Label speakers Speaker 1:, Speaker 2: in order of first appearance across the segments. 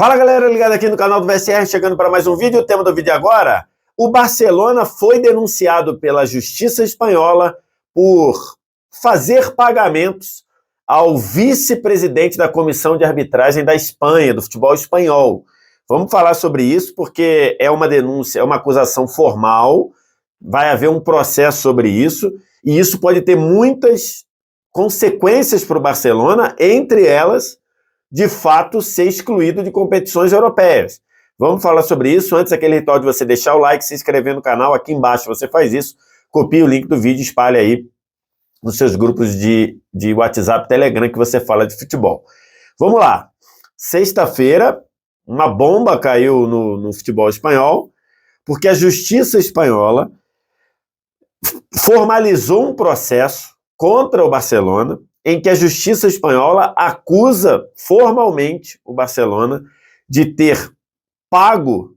Speaker 1: Fala galera, ligado aqui no canal do VSR, chegando para mais um vídeo. O tema do vídeo agora: o Barcelona foi denunciado pela Justiça Espanhola por fazer pagamentos ao vice-presidente da Comissão de Arbitragem da Espanha, do futebol espanhol. Vamos falar sobre isso porque é uma denúncia, é uma acusação formal, vai haver um processo sobre isso, e isso pode ter muitas consequências para o Barcelona, entre elas, de fato, ser excluído de competições europeias. Vamos falar sobre isso. Antes, aquele ritual de você deixar o like, se inscrever no canal, aqui embaixo você faz isso, copia o link do vídeo e espalha aí nos seus grupos de WhatsApp, Telegram, que você fala de futebol. Vamos lá. Sexta-feira, uma bomba caiu no futebol espanhol, porque a Justiça Espanhola formalizou um processo contra o Barcelona, em que a Justiça Espanhola acusa formalmente o Barcelona de ter pago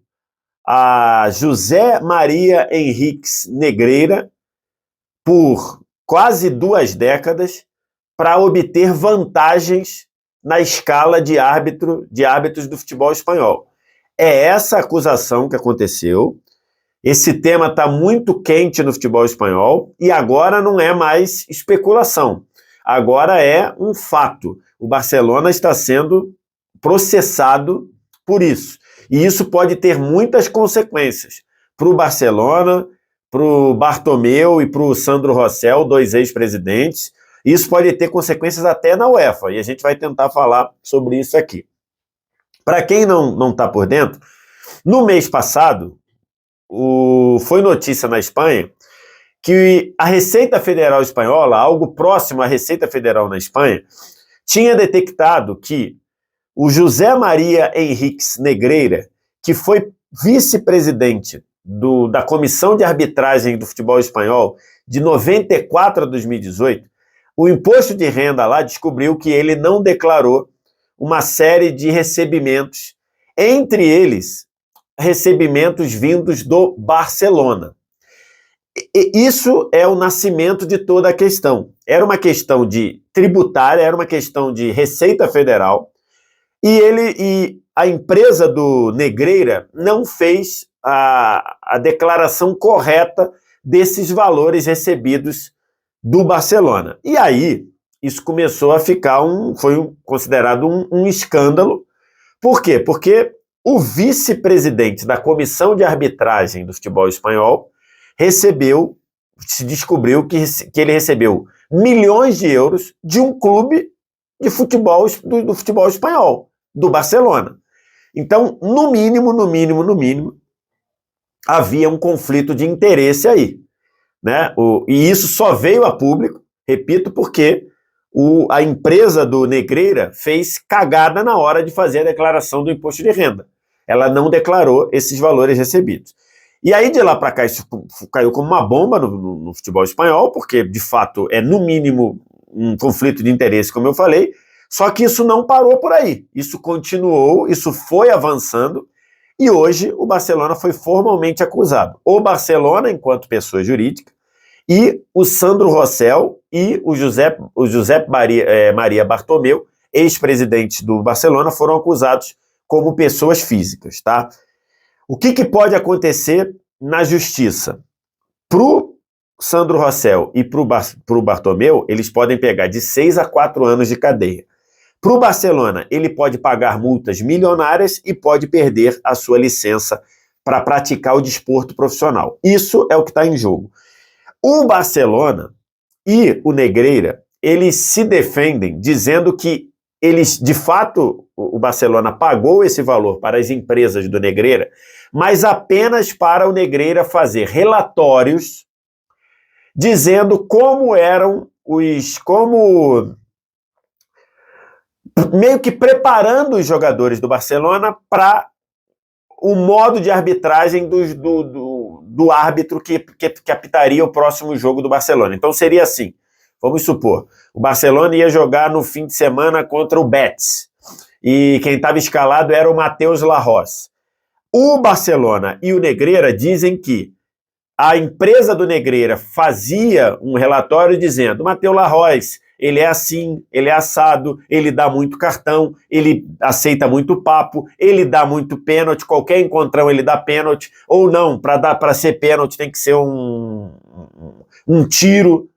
Speaker 1: a José Maria Henriques Negreira por quase 2 décadas para obter vantagens na escala de árbitros do futebol espanhol. É essa acusação que aconteceu. Esse tema está muito quente no futebol espanhol e agora não é mais especulação. Agora é um fato. O Barcelona está sendo processado por isso. E isso pode ter muitas consequências para o Barcelona, para o Bartomeu e para o Sandro Rosell, 2 ex-presidentes. Isso pode ter consequências até na UEFA, e a gente vai tentar falar sobre isso aqui. Para quem não está por dentro, no mês passado, foi notícia na Espanha que a Receita Federal Espanhola, algo próximo à Receita Federal na Espanha, tinha detectado que o José Maria Henriques Negreira, que foi vice-presidente da Comissão de Arbitragem do Futebol Espanhol de 94 a 2018, o imposto de renda lá descobriu que ele não declarou uma série de recebimentos, entre eles recebimentos vindos do Barcelona. Isso é o nascimento de toda a questão. Era uma questão de tributária, era uma questão de Receita Federal, e a empresa do Negreira não fez a declaração correta desses valores recebidos do Barcelona. E aí, isso começou a ficar foi considerado um escândalo. Por quê? Porque o vice-presidente da Comissão de Arbitragem do Futebol Espanhol se descobriu que ele recebeu milhões de euros de um clube de futebol do futebol espanhol, do Barcelona. Então, no mínimo, havia um conflito de interesse aí, né? E isso só veio a público, repito, porque a empresa do Negreira fez cagada na hora de fazer a declaração do imposto de renda. Ela não declarou esses valores recebidos. E aí, de lá para cá, isso caiu como uma bomba no futebol espanhol, porque, de fato, é, no mínimo, um conflito de interesse, como eu falei, só que isso não parou por aí. Isso continuou, isso foi avançando, e hoje o Barcelona foi formalmente acusado. O Barcelona, enquanto pessoa jurídica, e o Sandro Rosell e o José Maria Bartomeu, ex-presidentes do Barcelona, foram acusados como pessoas físicas, tá? O que pode acontecer na justiça? Para o Sandro Rosell e para o Bartomeu, eles podem pegar de 6 a 4 anos de cadeia. Para o Barcelona, ele pode pagar multas milionárias e pode perder a sua licença para praticar o desporto profissional. Isso é o que está em jogo. O Barcelona e o Negreira, eles se defendem dizendo que eles, de fato, o Barcelona pagou esse valor para as empresas do Negreira, mas apenas para o Negreira fazer relatórios dizendo como eram meio que preparando os jogadores do Barcelona para o modo de arbitragem do árbitro que apitaria o próximo jogo do Barcelona. Então seria assim, vamos supor, o Barcelona ia jogar no fim de semana contra o Betis, e quem estava escalado era o Matheus Larroz. O Barcelona e o Negreira dizem que a empresa do Negreira fazia um relatório dizendo: Matheus Larroz ele é assim, ele é assado, ele dá muito cartão, ele aceita muito papo, ele dá muito pênalti, qualquer encontrão ele dá pênalti, ou não, para ser pênalti tem que ser um tiro.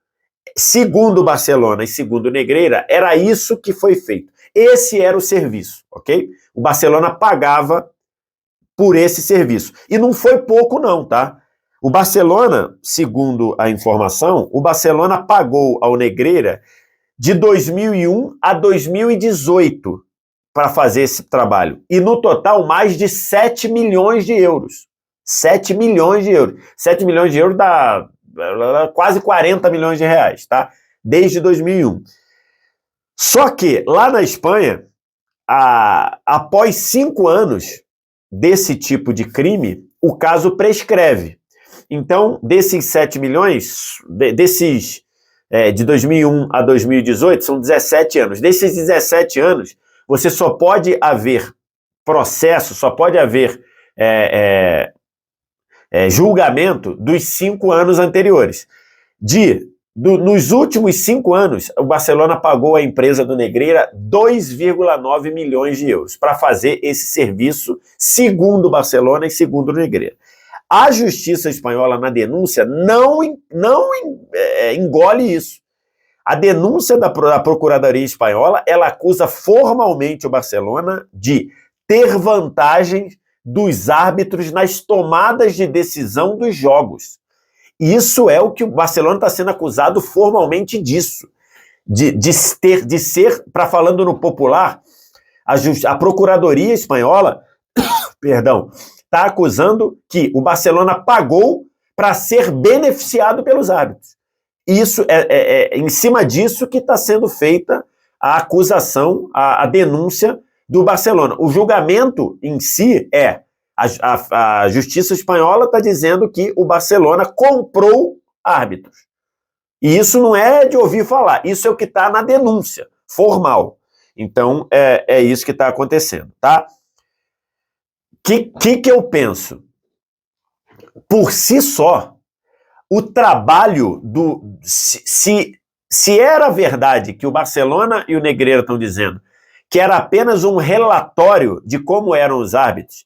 Speaker 1: Segundo o Barcelona e segundo o Negreira, era isso que foi feito. Esse era o serviço, ok? O Barcelona pagava por esse serviço. E não foi pouco não, tá? O Barcelona, segundo a informação, o Barcelona pagou ao Negreira de 2001 a 2018 para fazer esse trabalho. E no total, mais de 7 milhões de euros. 7 milhões de euros. 7 milhões de euros dá quase 40 milhões de reais, tá? Desde 2001. Só que lá na Espanha, após 5 anos desse tipo de crime, o caso prescreve. Então, desses 7 milhões, de 2001 a 2018, são 17 anos. Desses 17 anos, você só pode haver processo, só pode haver julgamento dos 5 anos anteriores. Nos últimos 5 anos, o Barcelona pagou à empresa do Negreira 2,9 milhões de euros para fazer esse serviço, segundo o Barcelona e segundo o Negreira. A justiça espanhola, na denúncia, não engole isso. A denúncia da Procuradoria Espanhola, ela acusa formalmente o Barcelona de ter vantagem dos árbitros nas tomadas de decisão dos jogos. Isso é o que o Barcelona está sendo acusado formalmente disso. De ser, para falando no popular, a Procuradoria Espanhola, perdão, está acusando que o Barcelona pagou para ser beneficiado pelos árbitros. Isso em cima disso que está sendo feita a acusação, a denúncia do Barcelona. O julgamento em si a justiça espanhola está dizendo que o Barcelona comprou árbitros. E isso não é de ouvir falar, isso é o que está na denúncia formal. Então, é isso que está acontecendo, tá? Que eu penso? Por si só, o trabalho se era verdade que o Barcelona e o Negreira estão dizendo que era apenas um relatório de como eram os árbitros,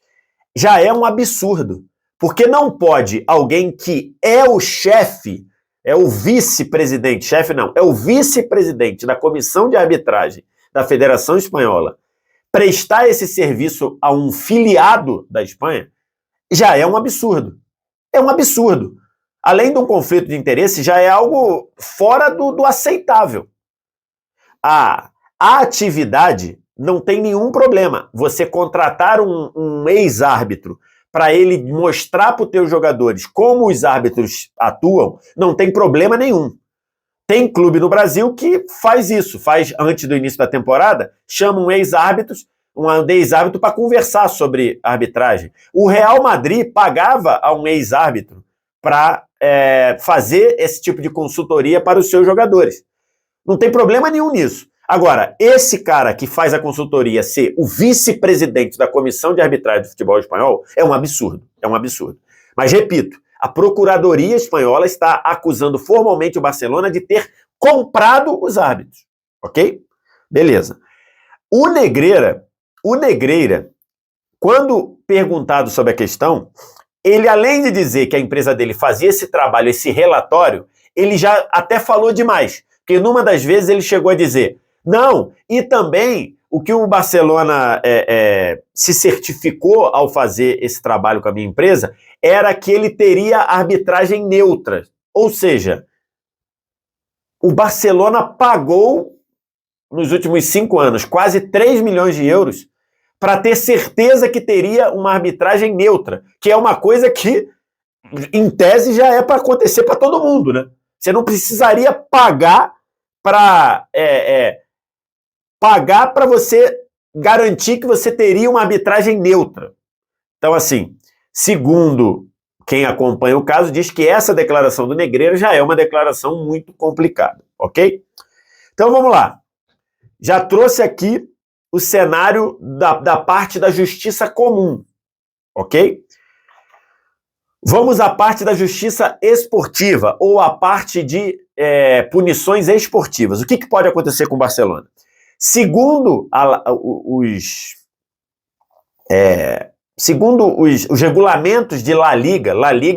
Speaker 1: já é um absurdo. Porque não pode alguém que é o chefe, é o vice-presidente, chefe não, é o vice-presidente da comissão de arbitragem da Federação Espanhola, prestar esse serviço a um filiado da Espanha, já é um absurdo. É um absurdo. Além de um conflito de interesse, já é algo fora do aceitável. A atividade não tem nenhum problema. Você contratar um ex-árbitro para ele mostrar para os teus jogadores como os árbitros atuam, não tem problema nenhum. Tem clube no Brasil que faz isso, faz antes do início da temporada, chama um ex-árbitro para conversar sobre arbitragem. O Real Madrid pagava a um ex-árbitro para fazer esse tipo de consultoria para os seus jogadores. Não tem problema nenhum nisso. Agora, esse cara que faz a consultoria ser o vice-presidente da Comissão de Arbitragem do Futebol Espanhol é um absurdo. É um absurdo. Mas, repito, a Procuradoria Espanhola está acusando formalmente o Barcelona de ter comprado os árbitros. Ok? Beleza. O Negreira, quando perguntado sobre a questão, ele, além de dizer que a empresa dele fazia esse trabalho, esse relatório, ele já até falou demais. Porque numa das vezes ele chegou a dizer, não, e também o que o Barcelona se certificou ao fazer esse trabalho com a minha empresa era que ele teria arbitragem neutra. Ou seja, o Barcelona pagou, nos últimos 5 anos, quase 3 milhões de euros para ter certeza que teria uma arbitragem neutra, que é uma coisa que, em tese, já é para acontecer para todo mundo, né? Você não precisaria pagar para você garantir que você teria uma arbitragem neutra. Então, assim, segundo quem acompanha o caso, diz que essa declaração do Negreira já é uma declaração muito complicada, ok? Então, vamos lá. Já trouxe aqui o cenário da parte da justiça comum, ok? Vamos à parte da justiça esportiva, ou à parte de punições esportivas. O que pode acontecer com o Barcelona? Segundo os regulamentos de La Liga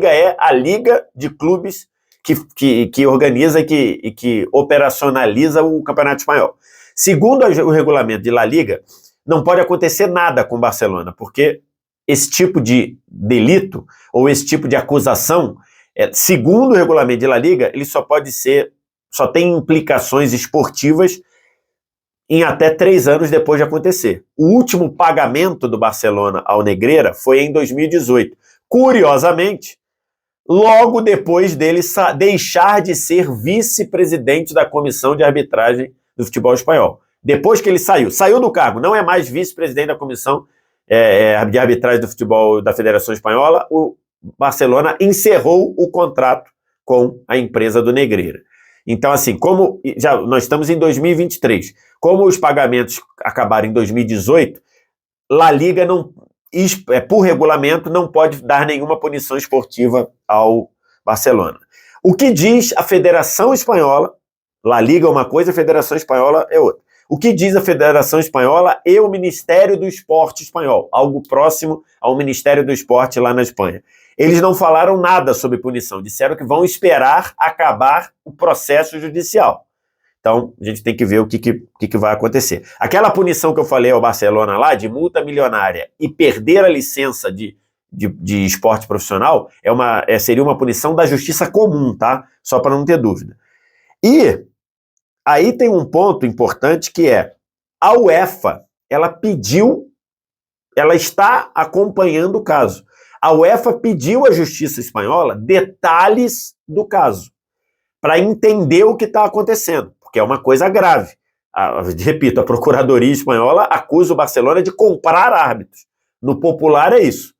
Speaker 1: é a liga de clubes que organiza e que operacionaliza o Campeonato Espanhol. Segundo o regulamento de La Liga, não pode acontecer nada com o Barcelona, porque esse tipo de delito ou esse tipo de acusação, segundo o regulamento de La Liga, ele só tem implicações esportivas em até 3 anos depois de acontecer. O último pagamento do Barcelona ao Negreira foi em 2018. Curiosamente, logo depois dele deixar de ser vice-presidente da comissão de arbitragem do futebol espanhol. Depois que ele saiu do cargo, não é mais vice-presidente da comissão de arbitragem do futebol da Federação Espanhola, o Barcelona encerrou o contrato com a empresa do Negreira. Então, assim, como nós estamos em 2023, como os pagamentos acabaram em 2018, La Liga, por regulamento, não pode dar nenhuma punição esportiva ao Barcelona. O que diz a Federação Espanhola? La Liga é uma coisa, a Federação Espanhola é outra. O que diz a Federação Espanhola e o Ministério do Esporte Espanhol, algo próximo ao Ministério do Esporte lá na Espanha. Eles não falaram nada sobre punição, disseram que vão esperar acabar o processo judicial. Então, a gente tem que ver o que vai acontecer. Aquela punição que eu falei ao Barcelona lá, de multa milionária e perder a licença de esporte profissional, seria uma punição da justiça comum, tá? Só para não ter dúvida. E aí tem um ponto importante que a UEFA, ela está acompanhando o caso. A UEFA pediu à justiça espanhola detalhes do caso, para entender o que está acontecendo, porque é uma coisa grave. Repito, a Procuradoria Espanhola acusa o Barcelona de comprar árbitros. No popular é isso.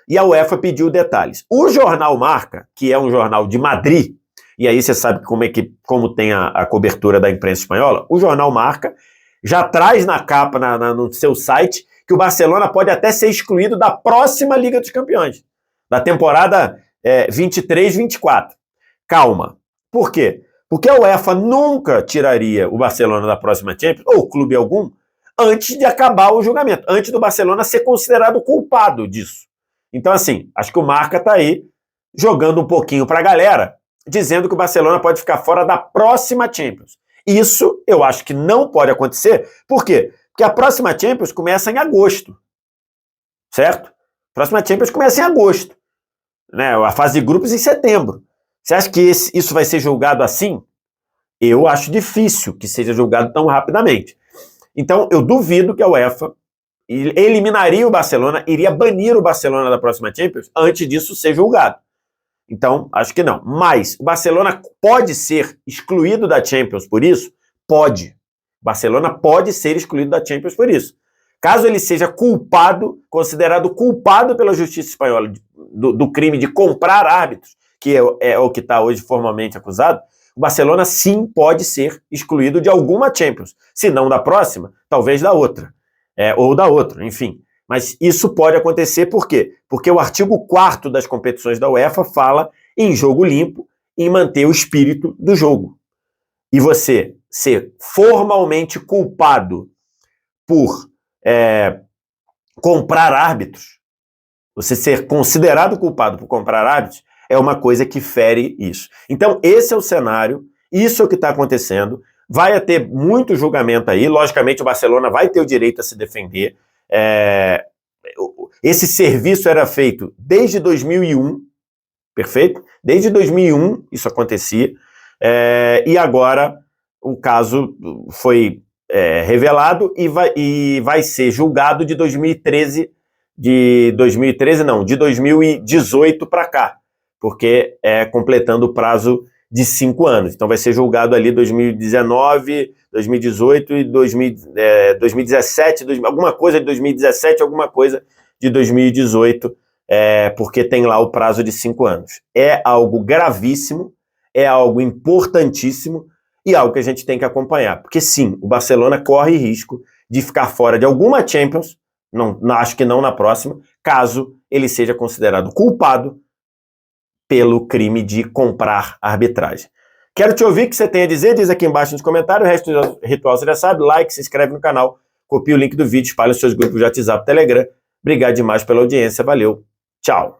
Speaker 1: E a UEFA pediu detalhes. O jornal Marca, que é um jornal de Madrid, e aí você sabe como tem a cobertura da imprensa espanhola, o jornal Marca já traz na capa, no seu site, que o Barcelona pode até ser excluído da próxima Liga dos Campeões, da temporada 23-24. Calma. Por quê? Porque a UEFA nunca tiraria o Barcelona da próxima Champions, ou clube algum, antes de acabar o julgamento, antes do Barcelona ser considerado culpado disso. Então, assim, acho que o Marca está aí jogando um pouquinho para a galera, dizendo que o Barcelona pode ficar fora da próxima Champions. Isso eu acho que não pode acontecer. Por quê? Porque a próxima Champions começa em agosto. Certo? A próxima Champions começa em agosto. Né? A fase de grupos em setembro. Você acha que isso vai ser julgado assim? Eu acho difícil que seja julgado tão rapidamente. Então, eu duvido que a UEFA eliminaria o Barcelona, iria banir o Barcelona da próxima Champions antes disso ser julgado. Então, acho que não. Mas o Barcelona pode ser excluído da Champions por isso? Pode. O Barcelona pode ser excluído da Champions por isso. Caso ele seja culpado, considerado culpado pela justiça espanhola do crime de comprar árbitros, que é o que está hoje formalmente acusado, o Barcelona sim pode ser excluído de alguma Champions. Se não da próxima, talvez da outra. Ou da outra, enfim. Mas isso pode acontecer por quê? Porque o artigo 4º das competições da UEFA fala em jogo limpo, em manter o espírito do jogo. E você ser formalmente culpado por comprar árbitros, você ser considerado culpado por comprar árbitros, é uma coisa que fere isso. Então, esse é o cenário, isso é o que está acontecendo. Vai ter muito julgamento aí, logicamente o Barcelona vai ter o direito a se defender. Esse serviço era feito desde 2001, perfeito? Desde 2001 isso acontecia, e agora o caso foi revelado e vai ser julgado de 2013, de 2018 para cá, porque completando o prazo de 5 anos. Então vai ser julgado ali 2019, 2018 e 2017, alguma coisa de 2017, alguma coisa de 2018, porque tem lá o prazo de 5 anos. É algo gravíssimo, é algo importantíssimo e algo que a gente tem que acompanhar. Porque sim, o Barcelona corre risco de ficar fora de alguma Champions, acho que não na próxima, caso ele seja considerado culpado pelo crime de comprar arbitragem. Quero te ouvir o que você tem a dizer, diz aqui embaixo nos comentários. O resto do ritual você já sabe, like, se inscreve no canal, copia o link do vídeo, espalha nos seus grupos de WhatsApp, Telegram. Obrigado demais pela audiência, valeu, tchau.